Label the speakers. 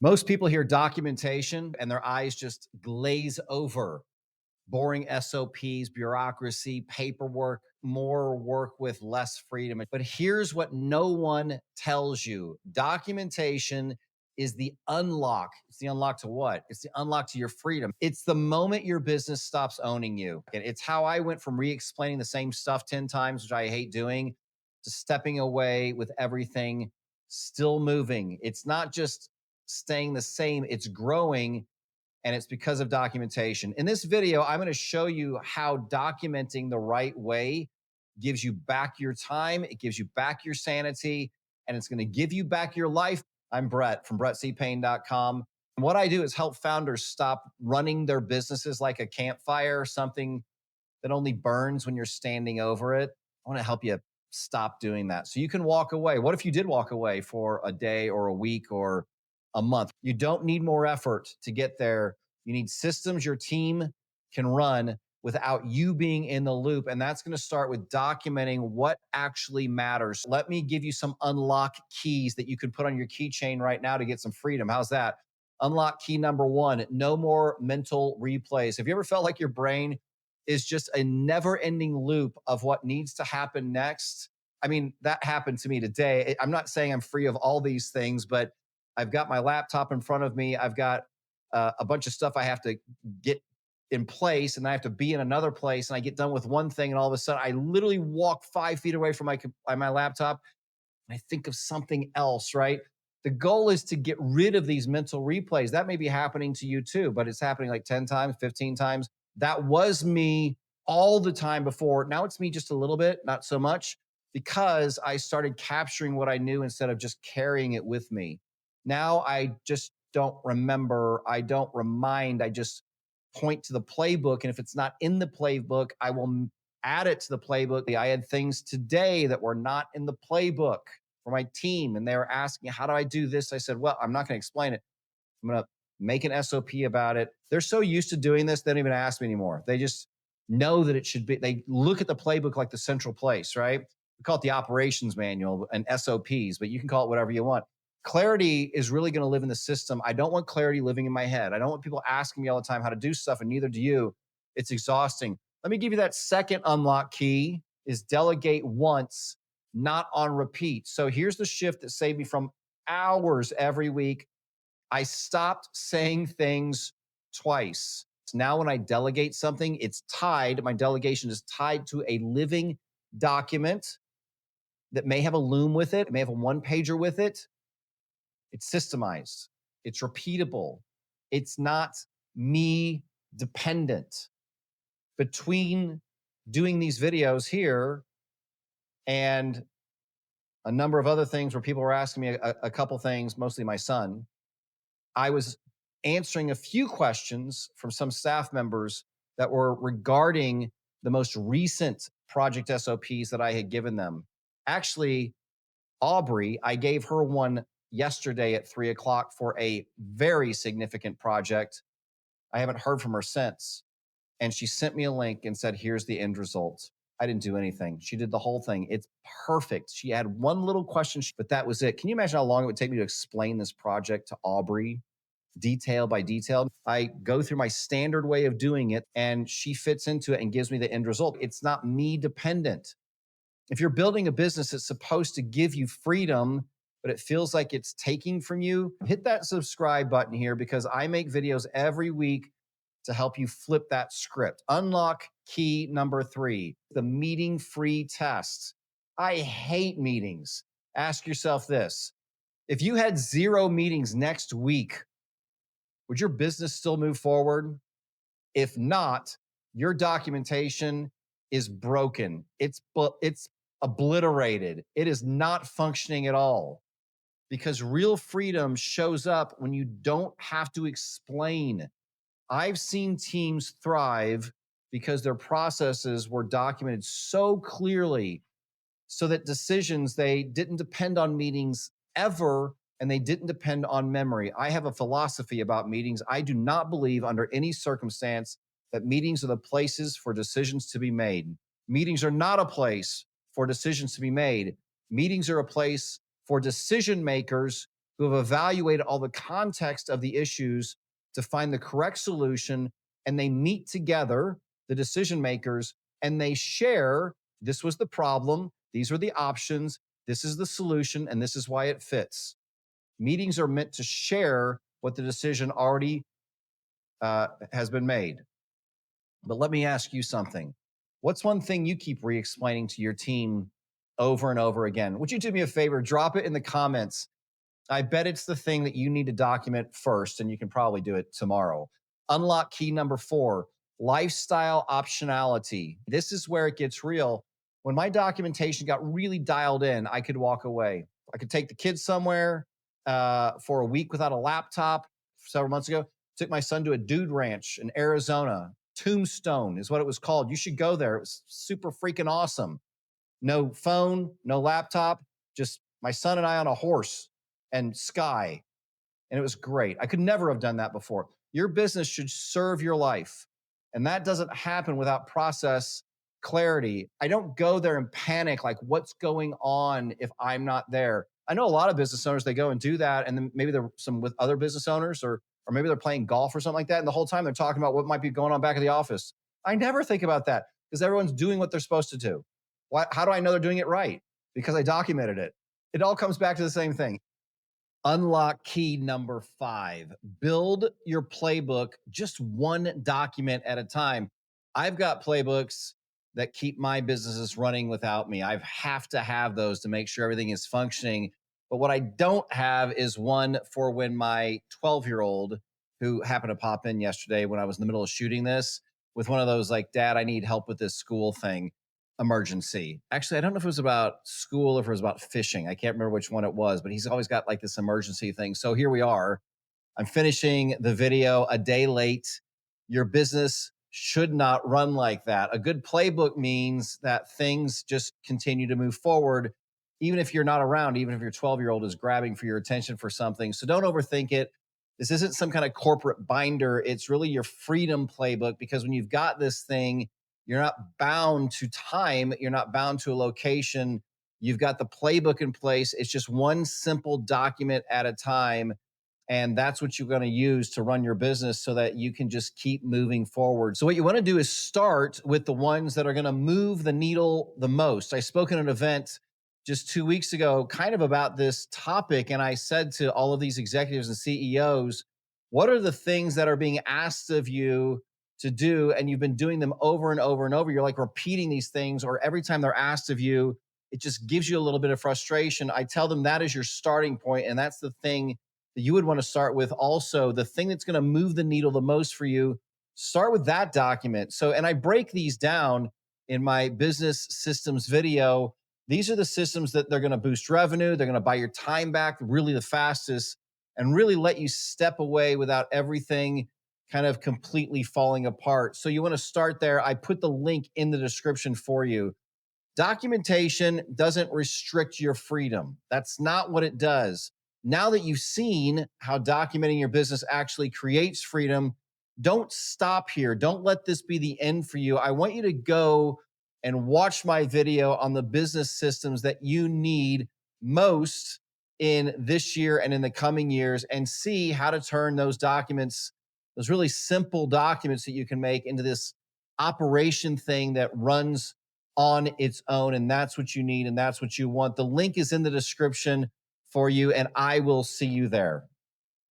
Speaker 1: Most people hear documentation and their eyes just glaze over. Boring SOPs, bureaucracy, paperwork, more work with less freedom. But here's what no one tells you: documentation is the unlock. It's the unlock to what? It's the unlock to your freedom. It's the moment your business stops owning you. And it's how I went from re explaining the same stuff 10 times, which I hate doing, to stepping away with everything still moving. It's not just staying the same, it's growing, and it's because of documentation. In this video, I'm going to show you how documenting the right way gives you back your time, it gives you back your sanity, and it's going to give you back your life. I'm Brett from brettcpayne.com. And what I do is help founders stop running their businesses like a campfire, something that only burns when you're standing over it. I want to help you stop doing that so you can walk away. What if you did walk away for a day or a week or a month? You don't need more effort to get there. You need systems your team can run without you being in the loop. And that's going to start with documenting what actually matters. Let me give you some unlock keys that you can put on your keychain right now to get some freedom. How's that? Unlock key number one: no more mental replays. Have you ever felt like your brain is just a never ending loop of what needs to happen next? I mean, that happened to me today. I'm not saying I'm free of all these things, but I've got my laptop in front of me. I've got a bunch of stuff I have to get in place, and I have to be in another place, and I get done with one thing, and all of a sudden I literally walk 5 feet away from my laptop and I think of something else, right? The goal is to get rid of these mental replays. That may be happening to you too, but it's happening like 10 times, 15 times. That was me all the time before. Now it's me just a little bit, not so much, because I started capturing what I knew instead of just carrying it with me. Now I just don't remember. I don't remind. I just point to the playbook. And if it's not in the playbook, I will add it to the playbook. I had things today that were not in the playbook for my team, and they were asking, how do I do this? I said, well, I'm not going to explain it. I'm going to make an SOP about it. They're so used to doing this, they don't even ask me anymore. They just know that it should be. They look at the playbook like the central place, right? We call it the operations manual and SOPs, but you can call it whatever you want. Clarity is really going to live in the system. I don't want clarity living in my head. I don't want people asking me all the time how to do stuff, and neither do you. It's exhausting. Let me give you that second unlock key: is delegate once, not on repeat. So here's the shift that saved me from hours every week. I stopped saying things twice. Now when I delegate something, my delegation is tied to a living document that may have a loom with it. It may have a one pager with it. It's systemized. It's repeatable. It's not me dependent. Between doing these videos here and a number of other things where people were asking me a couple things, mostly my son, I was answering a few questions from some staff members that were regarding the most recent project SOPs that I had given them. Actually, Aubrey, I gave her one yesterday at 3 o'clock for a very significant project. I haven't heard from her since. And she sent me a link and said, here's the end result. I didn't do anything. She did the whole thing. It's perfect. She had one little question, but that was it. Can you imagine how long it would take me to explain this project to Aubrey, detail by detail? I go through my standard way of doing it, and she fits into it and gives me the end result. It's not me dependent. If you're building a business that's supposed to give you freedom, but it feels like it's taking from you, hit that subscribe button here, because I make videos every week to help you flip that script. Unlock key number 3, the meeting free test. I hate meetings. Ask yourself this: if you had 0 meetings next week, would your business still move forward? If not, your documentation is broken. It's obliterated. It is not functioning at all, because real freedom shows up when you don't have to explain. I've seen teams thrive because their processes were documented so clearly, so that decisions, they didn't depend on meetings ever, and they didn't depend on memory. I have a philosophy about meetings. I do not believe under any circumstance that meetings are the places for decisions to be made. Meetings are not a place for decisions to be made. Meetings are a place for decision makers who have evaluated all the context of the issues to find the correct solution. And they meet together, the decision makers, and they share, this was the problem, these were the options, this is the solution, and this is why it fits. Meetings are meant to share what the decision already has been made. But let me ask you something. What's one thing you keep re explaining to your team over and over again? Would you do me a favor? Drop it in the comments. I bet it's the thing that you need to document first, and you can probably do it tomorrow. Unlock key number 4, lifestyle optionality. This is where it gets real. When my documentation got really dialed in, I could walk away. I could take the kids somewhere for a week without a laptop. Several months ago, took my son to a dude ranch in Arizona. Tombstone is what it was called. You should go there. It was super freaking awesome. No phone, no laptop, just my son and I on a horse and sky. And it was great. I could never have done that before. Your business should serve your life. And that doesn't happen without process clarity. I don't go there and panic like, what's going on if I'm not there? I know a lot of business owners, they go and do that. And then maybe they're some with other business owners, or maybe they're playing golf or something like that. And the whole time they're talking about what might be going on back at the office. I never think about that because everyone's doing what they're supposed to do. How do I know they're doing it right? Because I documented it. It all comes back to the same thing. Unlock key number 5, build your playbook just one document at a time. I've got playbooks that keep my businesses running without me. I have to have those to make sure everything is functioning. But what I don't have is one for when my 12-year-old, who happened to pop in yesterday when I was in the middle of shooting this, with one of those like, Dad, I need help with this school thing emergency. Actually, I don't know if it was about school or if it was about fishing. I can't remember which one it was, but he's always got like this emergency thing. So here we are. I'm finishing the video a day late. Your business should not run like that. A good playbook means that things just continue to move forward, even if you're not around, even if your 12-year-old is grabbing for your attention for something. So don't overthink it. This isn't some kind of corporate binder. It's really your freedom playbook, because when you've got this thing, you're not bound to time. You're not bound to a location. You've got the playbook in place. It's just one simple document at a time. And that's what you're going to use to run your business so that you can just keep moving forward. So what you want to do is start with the ones that are going to move the needle the most. I spoke at an event just 2 weeks ago kind of about this topic. And I said to all of these executives and CEOs, what are the things that are being asked of you to do? And you've been doing them over and over and over. You're like repeating these things, or every time they're asked of you, it just gives you a little bit of frustration. I tell them that is your starting point, and that's the thing that you would want to start with. Also, the thing that's going to move the needle the most for you, start with that document. So, and I break these down in my business systems video. These are the systems that they're going to boost revenue. They're going to buy your time back really the fastest and really let you step away without everything kind of completely falling apart. So you want to start there. I put the link in the description for you. Documentation doesn't restrict your freedom. That's not what it does. Now that you've seen how documenting your business actually creates freedom, don't stop here. Don't let this be the end for you. I want you to go and watch my video on the business systems that you need most in this year and in the coming years, and see how to turn those documents, those really simple documents that you can make, into this operation thing that runs on its own. And that's what you need, and that's what you want. The link is in the description for you, and I will see you there.